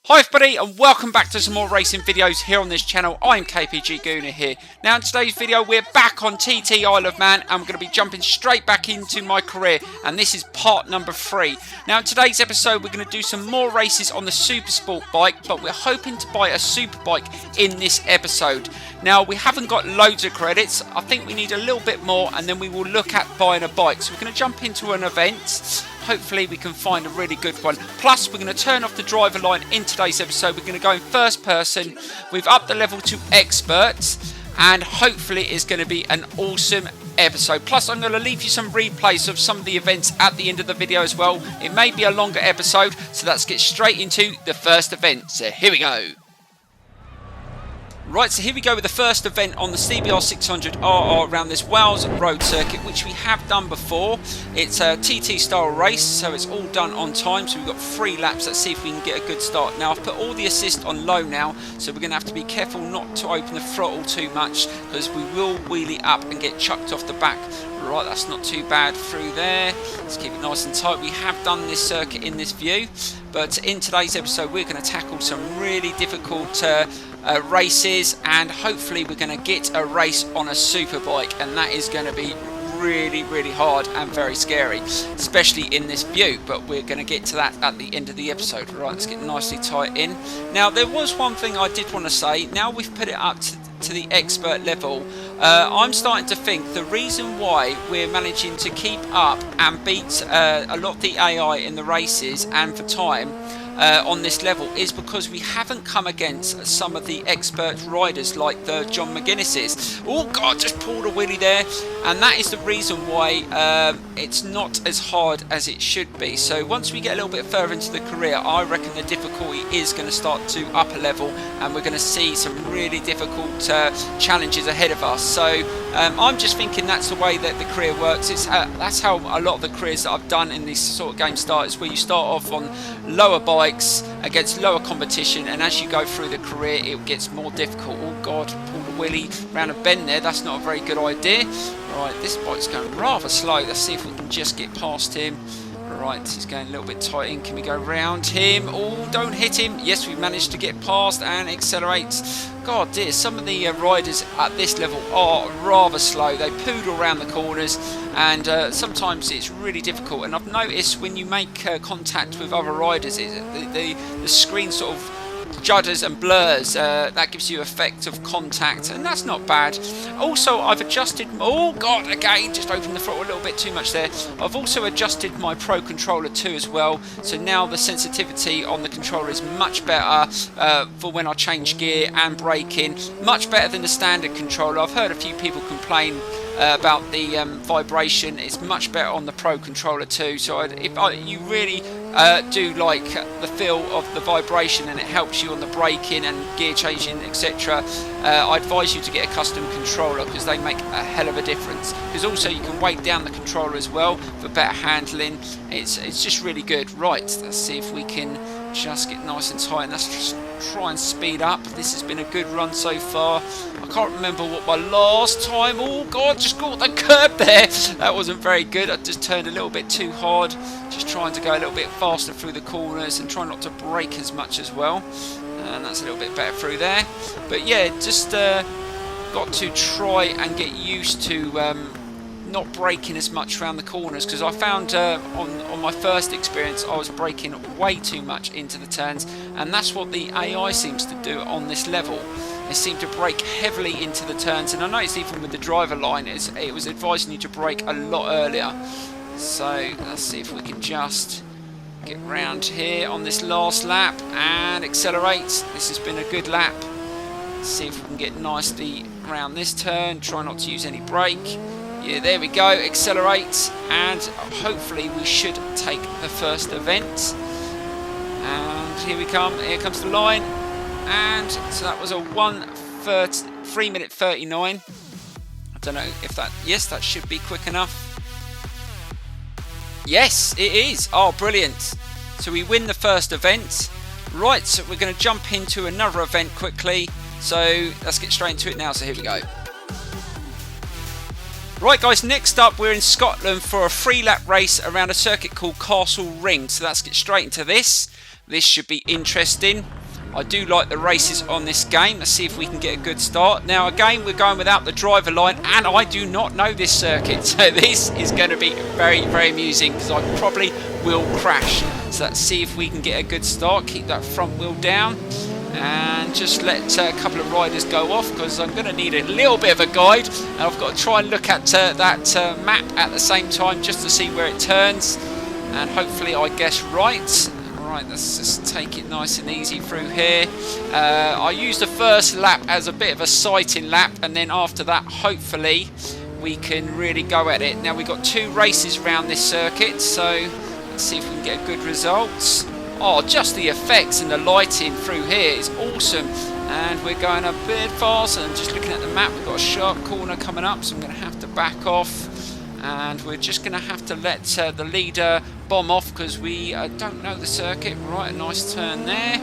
Hi everybody and welcome back to some more racing videos here on this channel. I'm KPG-GOONER here. Now in today's video we're back on TT Isle of Man and we're going to be jumping straight back into my career, and this is part number 3. Now in today's episode we're going to do some more races on the Super Sport bike, but we're hoping to buy a Superbike in this episode. Now we haven't got loads of credits, I think we need a little bit more and then we will look at buying a bike. So we're going to jump into an event. Hopefully we can find a really good one. Plus we're going to turn off the driver line in today's episode. We're going to go in first person. We've upped the level to expert and hopefully it's going to be an awesome episode. Plus I'm going to leave you some replays of some of the events at the end of the video as well. It may be a longer episode, so let's get straight into the first event. So here we go. Right, so here we go with the first event on the CBR 600RR around this Wales road circuit, which we have done before. It's a TT style race, so it's all done on time, so we've got 3 laps. Let's see if we can get a good start. Now I've put all the assist on low now, so we're going to have to be careful not to open the throttle too much, because we will wheelie up and get chucked off the back. Right, that's not too bad through there. Let's keep it nice and tight. We have done this circuit in this view, but in today's episode we're going to tackle some really difficult races, and hopefully we're going to get a race on a Superbike, and that is going to be really hard and very scary, especially in this view, but we're going to get to that at the end of the episode. Right, let's get nicely tight in. Now there was one thing I did want to say. Now we've put it up to the expert level, I'm starting to think the reason why we're managing to keep up and beat a lot of the AI in the races and for time on this level is because we haven't come against some of the expert riders like the John McGuinness's. Oh god, just pulled a wheelie there, and that is the reason why it's not as hard as it should be. So once we get a little bit further into the career, I reckon the difficulty is going to start to up a level and we're going to see some really difficult challenges ahead of us. So I'm just thinking that's the way that the career works. That's how a lot of the careers that I've done in these sort of game starts, where you start off on lower bikes against lower competition, and as you go through the career it gets more difficult. Oh god, pulled a wheelie around a bend there. That's not a very good idea. Right, this bike's going rather slow. Let's see if we can just get past him. Right, he's going a little bit tight in. Can we go round him? Oh, don't hit him. Yes, we managed to get past and accelerate. God dear, some of the riders at this level are rather slow. They poodle around the corners, and sometimes it's really difficult. And I've noticed when you make contact with other riders, the screen sort of judders and blurs. That gives you effect of contact, and that's not bad. Also, I've adjusted, oh god, again just opened the throttle a little bit too much there. I've also adjusted my Pro controller too as well, so now the sensitivity on the controller is much better for when I change gear and braking, much better than the standard controller. I've heard a few people complain about the vibration. It's much better on the Pro controller too, so if you really do like the feel of the vibration and it helps you on the braking and gear changing, etc., I advise you to get a custom controller, because they make a hell of a difference. Because also you can weight down the controller as well for better handling. It's just really good. Right, let's see if we can just get nice and tight, and let's just try and speed up. This has been a good run so far. I can't remember what my last time, oh god, just caught the curb there. That wasn't very good. I just turned a little bit too hard, just trying to go a little bit faster through the corners and try not to brake as much as well, and that's a little bit better through there. But yeah, just got to try and get used to not braking as much around the corners, because I found on my first experience I was braking way too much into the turns, and that's what the AI seems to do on this level. They seem to brake heavily into the turns, and I noticed even with the driver line it was advising you to brake a lot earlier. So let's see if we can just get round here on this last lap and accelerate. This has been a good lap. Let's see if we can get nicely around this turn, try not to use any brake. Yeah, there we go, accelerate, and hopefully we should take the first event. And here we come, here comes the line, and so that was a 3 minute 39. I don't know if that, yes, that should be quick enough. Yes, it is. Oh, brilliant. So we win the first event. Right, so we're going to jump into another event quickly. So let's get straight into it now, so here we go. Right guys, next up we're in Scotland for a 3-lap race around a circuit called Castle Ring. So let's get straight into this. This should be interesting. I do like the races on this game. Let's see if we can get a good start. Now again, we're going without the driver line, and I do not know this circuit, so this is going to be very, very amusing because I probably will crash. So let's see if we can get a good start. Keep that front wheel down and just let a couple of riders go off, because I'm going to need a little bit of a guide, and I've got to try and look at that map at the same time just to see where it turns, and hopefully I guess right. Right, let's just take it nice and easy through here. I use the first lap as a bit of a sighting lap, and then after that hopefully we can really go at it. Now we've got 2 races around this circuit, so let's see if we can get good results. Oh, just the effects and the lighting through here is awesome. And we're going a bit faster, and just looking at the map, we've got a sharp corner coming up, so I'm going to have to back off. And we're just going to have to let the leader bomb off because we don't know the circuit. Right, a nice turn there.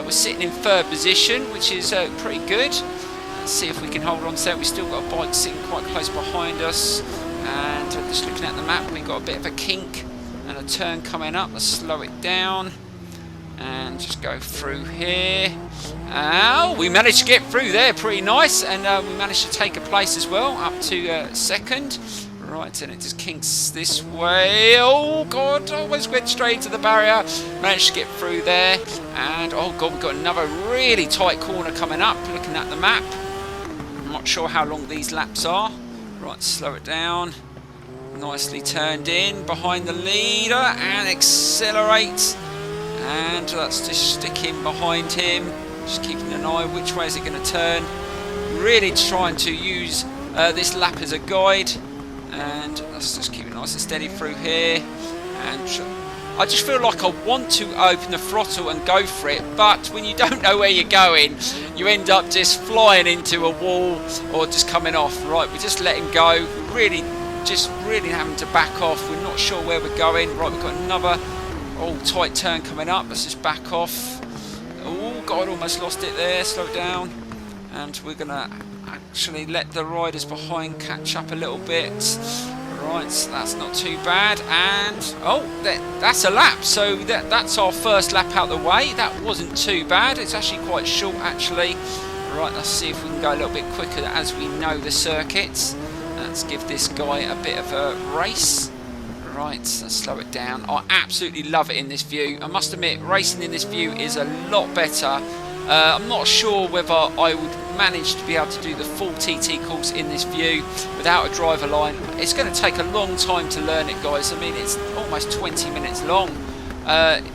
We're sitting in 3rd position, which is pretty good. Let's see if we can hold on to that. We've still got a bike sitting quite close behind us. And just looking at the map, we've got a bit of a kink and a turn coming up. Let's slow it down and just go through here. We managed to get through there pretty nice, and we managed to take a place as well, up to 2nd. Right, and it just kinks this way. Oh god, almost went straight into the barrier. Managed to get through there, and oh god, we've got another really tight corner coming up. Looking at the map, I'm not sure how long these laps are. Right, slow it down. Nicely turned in behind the leader, and accelerate. And let's just stick in behind him. Just keeping an eye, which way is it going to turn? Really trying to use this lap as a guide. And let's just keep it nice and steady through here. And I just feel like I want to open the throttle and go for it, but when you don't know where you're going, you end up just flying into a wall or just coming off. Right, we're just letting go. We're really having to back off. We're not sure where we're going. Right, we've got another tight turn coming up. Let's just back off. Oh god, almost lost it there. Slow it down. And we're gonna actually let the riders behind catch up a little bit. Right, so that's not too bad. And that's a lap. So that's our first lap out the way. That wasn't too bad. It's actually quite short actually. Right, let's see if we can go a little bit quicker as we know the circuits. Let's give this guy a bit of a race. Right, let's slow it down. I absolutely love it in this view. I must admit, racing in this view is a lot better. I'm not sure whether I would manage to be able to do the full TT course in this view without a driver line. It's going to take a long time to learn it, guys. I mean, it's almost 20 minutes long.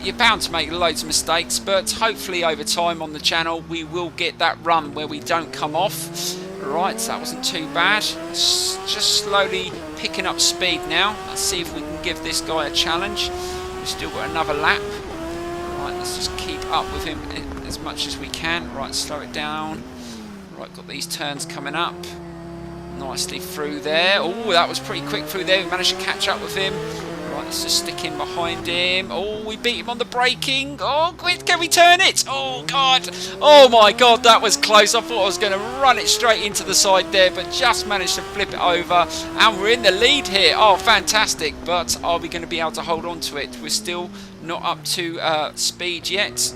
You're bound to make loads of mistakes, but hopefully over time on the channel we will get that run where we don't come off. Right, so that wasn't too bad. Just slowly picking up speed now. Let's see if we can give this guy a challenge. We've still got another lap. Right, let's just keep up with him as much as we can. Right, slow it down. Right, got these turns coming up. Nicely through there. Oh, that was pretty quick through there. We managed to catch up with him. Right, let's just stick in behind him. Oh, we beat him on the braking. Oh, quick, can we turn it? Oh, God. Oh, my God, that was close. I thought I was going to run it straight into the side there, but just managed to flip it over. And we're in the lead here. Oh, fantastic. But are we going to be able to hold on to it? We're still not up to speed yet.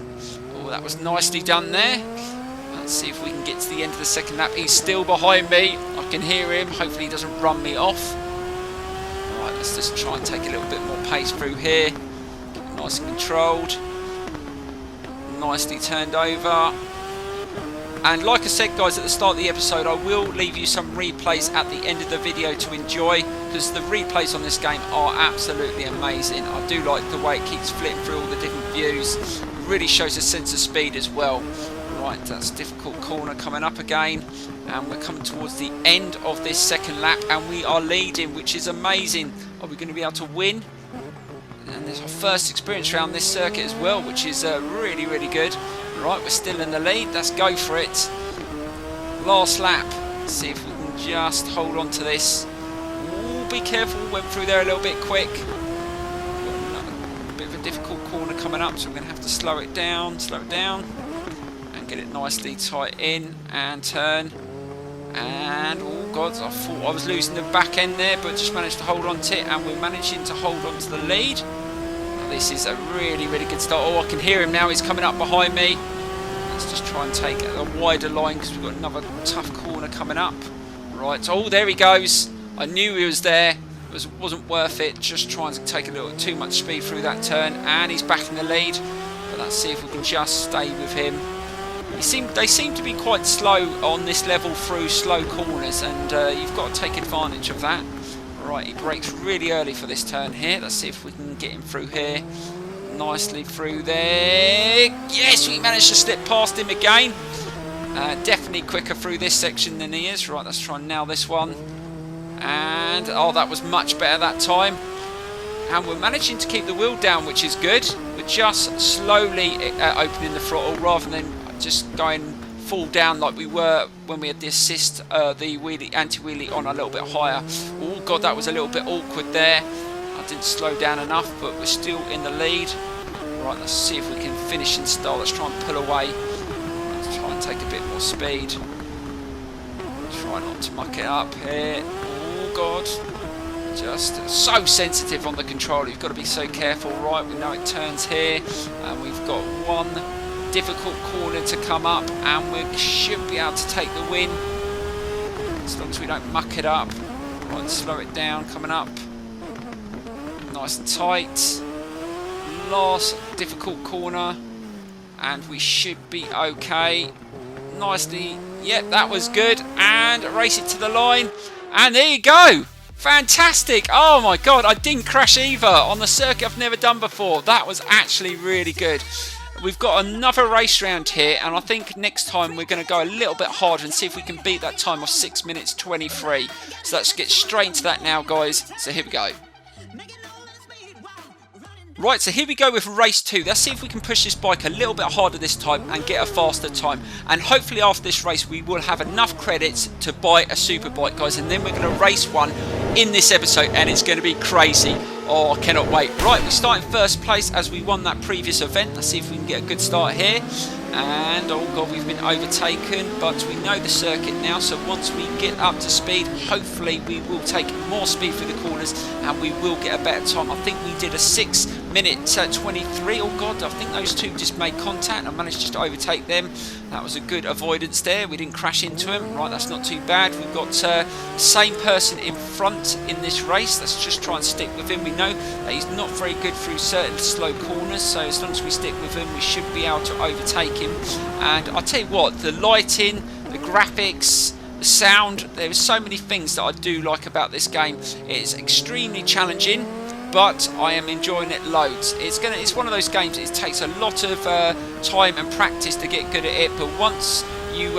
Oh, that was nicely done there. Let's see if we can get to the end of the second lap. He's still behind me. I can hear him. Hopefully he doesn't run me off. Right, let's just try and take a little bit more pace through here. Keep it nice and controlled. Nicely turned over. And like I said, guys, at the start of the episode, I will leave you some replays at the end of the video to enjoy, because the replays on this game are absolutely amazing. I do like the way it keeps flipping through all the different views. It really shows a sense of speed as well. Right, that's a difficult corner coming up again, and we're coming towards the end of this second lap, and we are leading, which is amazing. Are we going to be able to win? And there's our first experience around this circuit as well, which is really, really good. Right, we're still in the lead. Let's go for it. Last lap. Let's see if we can just hold on to this. Ooh, be careful. Went through there a little bit quick. Got another bit of a difficult corner coming up, so we're going to have to slow it down, and get it nicely tight in and turn. And oh god, I thought I was losing the back end there, but just managed to hold on to it, and we're managing to hold on to the lead. This is a really, really good start. Oh, I can hear him now. He's coming up behind me. Let's just try and take a wider line because we've got another tough corner coming up. Right. Oh, there he goes. I knew he was there. It wasn't worth it. Just trying to take a little too much speed through that turn. And he's back in the lead. But let's see if we can just stay with him. They seem to be quite slow on this level through slow corners, and you've got to take advantage of that. Right, he brakes really early for this turn here. Let's see if we can get him through here. Nicely through there. Yes, we managed to slip past him again. Definitely quicker through this section than he is. Right, let's try and nail this one. And, oh, that was much better that time. And we're managing to keep the wheel down, which is good. We're just slowly opening the throttle rather than just going full down like we were when we had the assist, the wheelie, anti-wheelie on a little bit higher. Oh god, that was a little bit awkward there. I didn't slow down enough, but we're still in the lead. Right, let's see if we can finish in style. Let's try and pull away. Let's try and take a bit more speed. Try not to muck it up here. Oh god. Just so sensitive on the controller. You've got to be so careful. Right, we know it turns here. And we've got one difficult corner to come up, and we should be able to take the win as long as we don't muck it up. Right, slow it down coming up, nice and tight. Last difficult corner, and we should be okay. Nicely, yep, that was good, and race it to the line, and there you go. Fantastic. Oh my god, I didn't crash either on the circuit I've never done before. That was actually really good. We've got another race round here, and I think next time we're going to go a little bit harder and see if we can beat that time of 6 minutes 23. So let's get straight into that now, guys. So here we go. Right, so here we go with race 2. Let's see if we can push this bike a little bit harder this time and get a faster time. And hopefully after this race we will have enough credits to buy a superbike, guys. And then we're going to race one in this episode, and it's going to be crazy. Oh, I cannot wait. Right, we start in first place as we won that previous event. Let's see if we can get a good start here. And, oh god, we've been overtaken, but we know the circuit now, so once we get up to speed, hopefully we will take more speed through the corners and we will get a better time. I think we did a 6 minute 23. Oh god, I think those two just made contact. I managed just to overtake them. That was a good avoidance there. We didn't crash into him. Right, that's not too bad. We've got the same person in front in this race. Let's just try and stick with him. We know that he's not very good through certain slow corners, so as long as we stick with him, we should be able to overtake him. And I'll tell you what, the lighting, the graphics, the sound, there are so many things that I do like about this game. It's extremely challenging, but I am enjoying it loads. It's one of those games, it takes a lot of time and practice to get good at it, but once you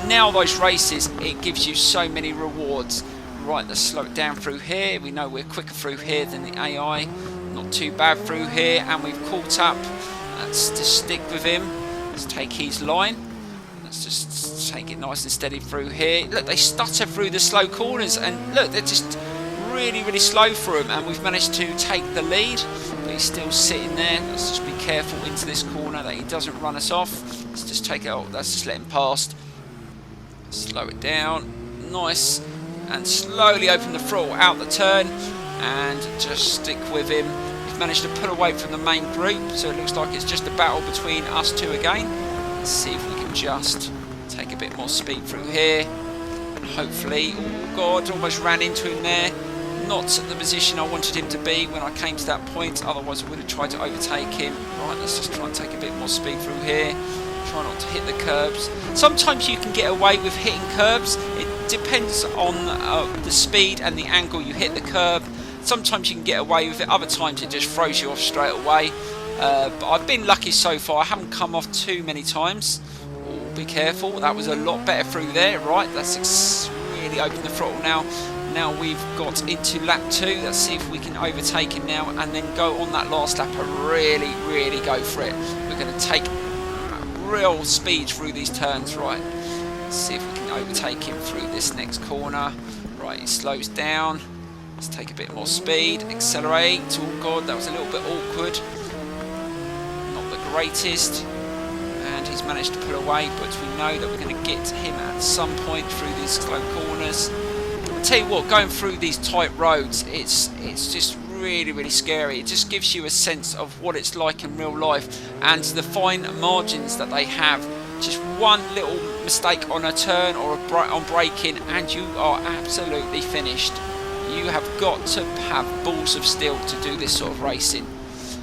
nail those races, it gives you so many rewards. Right, let's slow it down through here. We know we're quicker through here than the AI. Not too bad through here, and we've caught up. Let's just stick with him. Let's take his line. Let's just take it nice and steady through here. Look, they stutter through the slow corners, and look, they're just really, really slow through them, and we've managed to take the lead, but he's still sitting there. Let's just be careful into this corner that he doesn't run us off. Let's just take it out. Let's just let him past. Slow it down. Nice. And slowly open the throttle out the turn and just stick with him. We've managed to pull away from the main group, so it looks like it's just a battle between us two again. Let's see if we can just take a bit more speed through here. Hopefully, oh god, almost ran into him there. Not at the position I wanted him to be when I came to that point, otherwise I would have tried to overtake him. Right, let's just try and take a bit more speed through here. Try not to hit the curbs. Sometimes you can get away with hitting curbs. It depends on the speed and the angle you hit the curb. Sometimes you can get away with it, other times it just throws you off straight away. But I've been lucky so far. I haven't come off too many times. Oh, be careful, that was a lot better through there. Right, let's really open the throttle now. Now we've got into lap 2. Let's see if we can overtake him now and then go on that last lap and really, really go for it. We're going to take real speed through these turns. Right, let's see if we can overtake him through this next corner. Right, he slows down. Let's take a bit more speed, accelerate. Oh god, that was a little bit awkward. Not the greatest. And he's managed to pull away, but we know that we're going to get to him at some point through these slow corners. I'll tell you what, going through these tight roads, it's just really scary. It just gives you a sense of what it's like in real life and the fine margins that they have. Just one little mistake on a turn or on braking and you are absolutely finished. You have got to have balls of steel to do this sort of racing.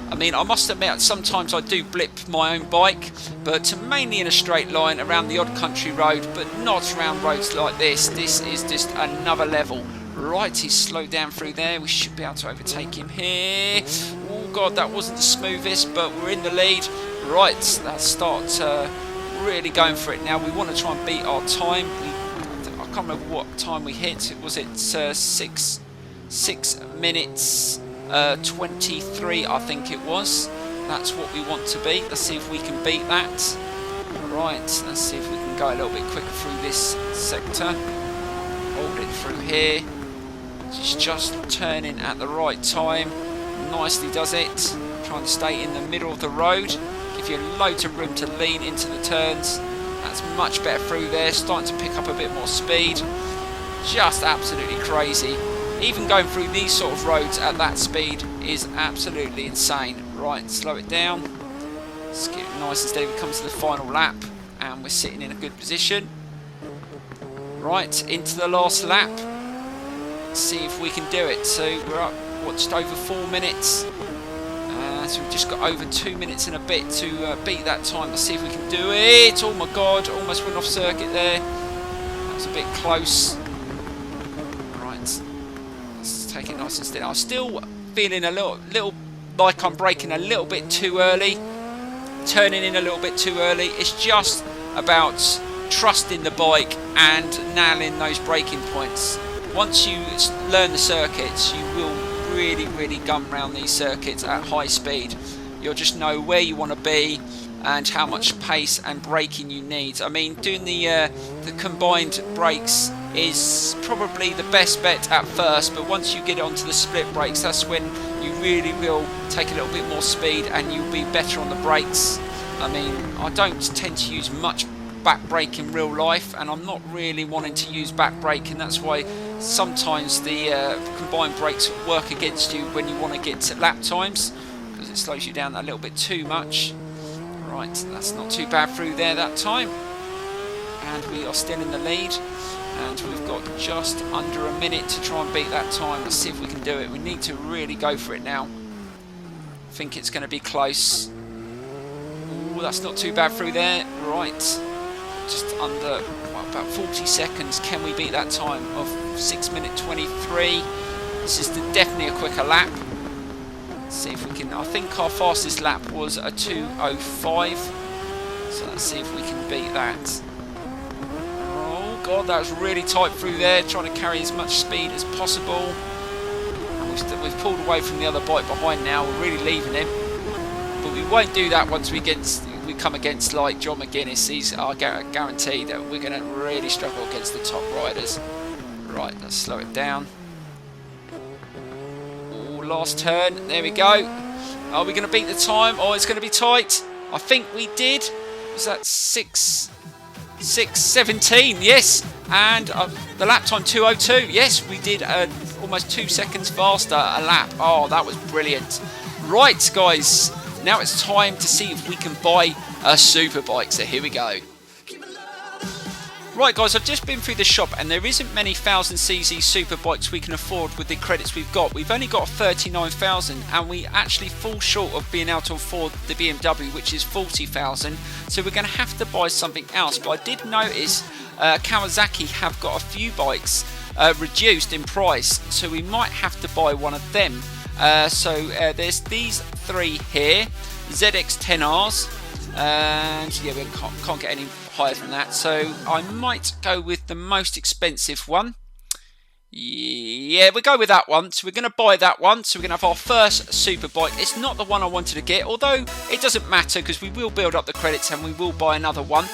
I mean, I must admit, sometimes I do blip my own bike, but mainly in a straight line around the odd country road, but not around roads like this. This is just another level. Right, he's slowed down through there. We should be able to overtake him here. Oh God, that wasn't the smoothest, but we're in the lead. Right, let's start really going for it now. We want to try and beat our time. I can't remember what time we hit. Was it 6 minutes 23, I think it was. That's what we want to beat. Let's see if we can beat that. Right, let's see if we can go a little bit quicker through this sector. Hold it through here. It's just turning at the right time. Nicely does it. Trying to stay in the middle of the road. Give you loads of room to lean into the turns. That's much better through there. Starting to pick up a bit more speed. Just absolutely crazy. Even going through these sort of roads at that speed is absolutely insane. Right, slow it down. Let's get it nice and steady. We come to the final lap and we're sitting in a good position. Right, into the last lap. Let's see if we can do it. So we're up, what, just over 4 minutes. So we've just got over 2 minutes and a bit to beat that time. Let's see if we can do it. Oh my God, almost went off circuit there. That was a bit close. Right, let's take it nice and steady. I'm still feeling a little like I'm braking a little bit too early. Turning in a little bit too early. It's just about trusting the bike and nailing those braking points. Once you learn the circuits, you will really gun around these circuits at high speed. You'll just know where you want to be and how much pace and braking you need. I mean, doing the combined brakes is probably the best bet at first, but once you get onto the split brakes, that's when you really will take a little bit more speed and you'll be better on the brakes. I mean, I don't tend to use much back brake in real life, and I'm not really wanting to use back brake, and that's why sometimes the combined brakes work against you when you want to get to lap times, because it slows you down a little bit too much. Right, that's not too bad through there that time, and we are still in the lead, and we've got just under a minute to try and beat that time. Let's see if we can do it. We need to really go for it now. I think it's going to be close. Ooh, that's not too bad through there. Right, just under about 40 seconds. Can we beat that time of 6 minutes 23? This is definitely a quicker lap. Let's see if we can. I think our fastest lap was a 2:05. So let's see if we can beat that. Oh God, that was really tight through there. Trying to carry as much speed as possible. And we've pulled away from the other bike behind now. We're really leaving him. But we won't do that once we come against like John McGuinness. He's our guarantee that we're going to really struggle against the top riders. Right, let's slow it down. Ooh, last turn. There we go. Are we going to beat the time? Oh, it's going to be tight. I think we did. Was that 6:17? Yes. And the lap time 2:02. Yes, we did almost 2 seconds faster a lap. Oh, that was brilliant. Right, guys. Now it's time to see if we can buy a Superbike. So here we go. Right guys, I've just been through the shop and there isn't many 1000cc Superbikes we can afford with the credits we've got. We've only got 39,000 and we actually fall short of being able to afford the BMW, which is 40,000. So we're going to have to buy something else. But I did notice Kawasaki have got a few bikes reduced in price, so we might have to buy one of them. There's these three here, ZX-10Rs, and yeah, we can't get any higher than that, so I might go with the most expensive one. Yeah, we'll go with that one. So we're going to buy that one. So we're going to have our first Superbike. It's not the one I wanted to get, although it doesn't matter because we will build up the credits and we will buy another one.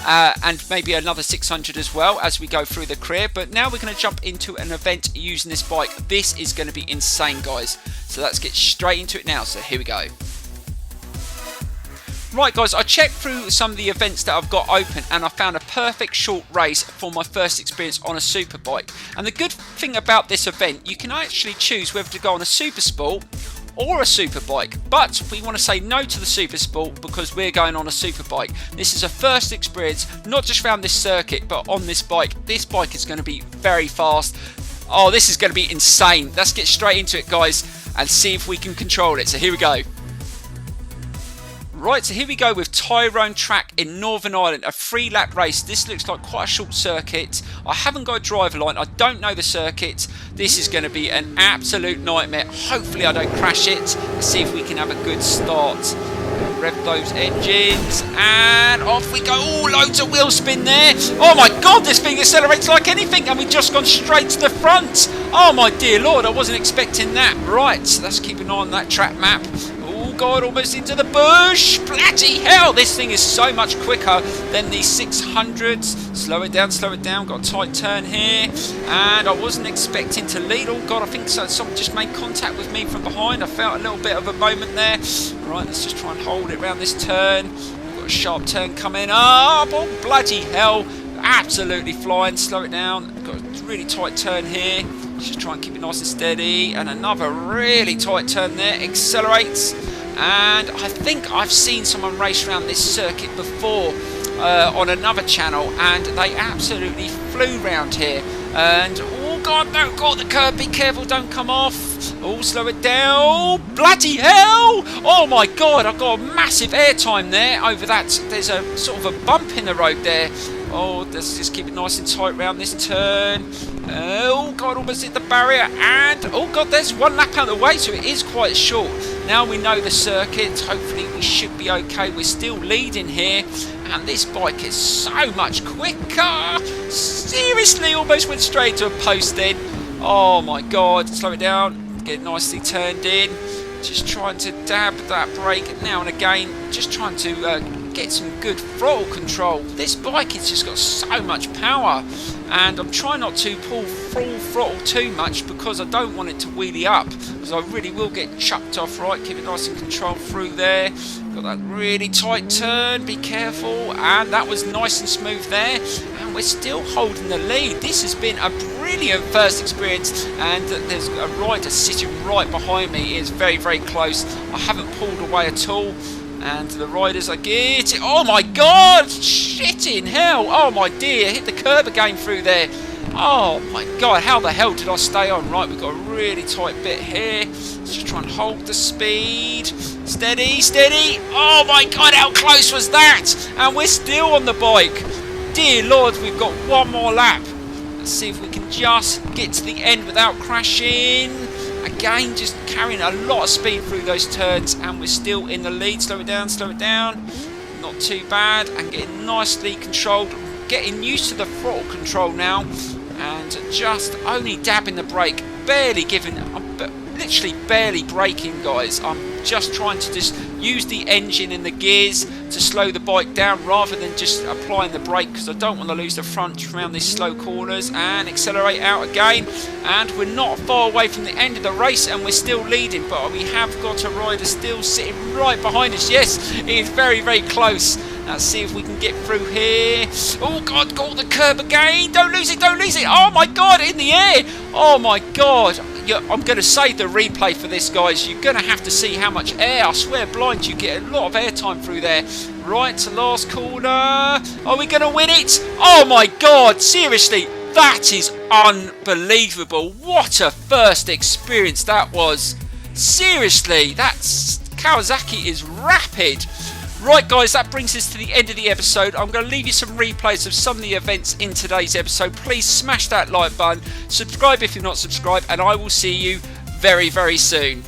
And maybe another 600 as well as we go through the career. But now we're going to jump into an event using this bike. This is going to be insane, guys. So let's get straight into it now. So here we go. Right guys, I checked through some of the events that I've got open and I found a perfect short race for my first experience on a superbike. And the good thing about this event, you can actually choose whether to go on a super sport or a superbike, but we want to say no to the super sport because we're going on a superbike. This is a first experience, not just around this circuit, but on this bike. This bike is going to be very fast. Oh, this is going to be insane. Let's get straight into it, guys, and see if we can control it. So here we go. Right, so here we go with Tyrone Track in Northern Ireland, a 3-lap race. This looks like quite a short circuit. I haven't got a driver line, I don't know the circuit. This is going to be an absolute nightmare. Hopefully I don't crash it. Let's see if we can have a good start. Rev those engines and off we go. Oh, loads of wheel spin there. Oh my god, this thing accelerates like anything, and we've just gone straight to the front. Oh my dear lord, I wasn't expecting that. Right, so let's keep an eye on that track map. God, almost into the bush. Bloody hell, this thing is so much quicker than the 600s. Slow it down, got a tight turn here, and I wasn't expecting to lead. Oh god, I think so. Someone just made contact with me from behind. I felt a little bit of a moment there. Right, let's just try and hold it around this turn. We've got a sharp turn coming up. Oh bloody hell, absolutely flying. Slow it down, got a really tight turn here. Just try and keep it nice and steady, and another really tight turn there. Accelerates. And I think I've seen someone race around this circuit before on another channel, and they absolutely flew round here. And oh god, no, got the curb, be careful, don't come off. Oh, slow it down. Bloody hell! Oh my god, I've got a massive airtime there over that. There's a sort of a bump in the road there. Oh, let's just keep it nice and tight round this turn. Oh god, almost hit the barrier, and oh god, there's 1 lap out of the way, so it is quite short. Now we know the circuit, hopefully we should be okay. We're still leading here, and this bike is so much quicker. Seriously, almost went straight to a post then. Oh my god, slow it down, get it nicely turned in. Just trying to dab that brake now and again, just trying to get some good throttle control. This bike has just got so much power, and I'm trying not to pull full throttle too much because I don't want it to wheelie up, because I really will get chucked off. Right, keep it nice and controlled through there. Got that really tight turn, be careful, and that was nice and smooth there, and we're still holding the lead. This has been a brilliant first experience, and there's a rider sitting right behind me. It's very, very close. I haven't pulled away at all. And the riders are getting... Oh my god! Shitting hell! Oh my dear! Hit the curb again through there. Oh my god! How the hell did I stay on? Right, we've got a really tight bit here. Let's just try and hold the speed. Steady, steady! Oh my god! How close was that? And we're still on the bike. Dear lord, we've got 1 more lap. Let's see if we can just get to the end without crashing. Again, just carrying a lot of speed through those turns, and we're still in the lead. Slow it down. Not too bad, and getting nicely controlled. Getting used to the throttle control now, and just only dabbing the brake, barely giving. I'm literally barely braking, guys. I'm just trying to just use the engine and the gears to slow the bike down rather than just applying the brake, because I don't want to lose the front around these slow corners. And accelerate out again, and we're not far away from the end of the race, and we're still leading, but we have got a rider still sitting right behind us. Yes, it is very, very close. Let's see if we can get through here. Oh god, got the curb again. Don't lose it. Oh my god, in the air. Oh my god. Yeah, I'm going to save the replay for this, guys. You're going to have to see how much air. I swear blind, you get a lot of air time through there. Right, to last corner. Are we going to win it? Oh my god, seriously, that is unbelievable. What a first experience that was. Seriously, that's Kawasaki is rapid. Right guys, that brings us to the end of the episode. I'm going to leave you some replays of some of the events in today's episode. Please smash that like button, subscribe if you're not subscribed, and I will see you very, very soon.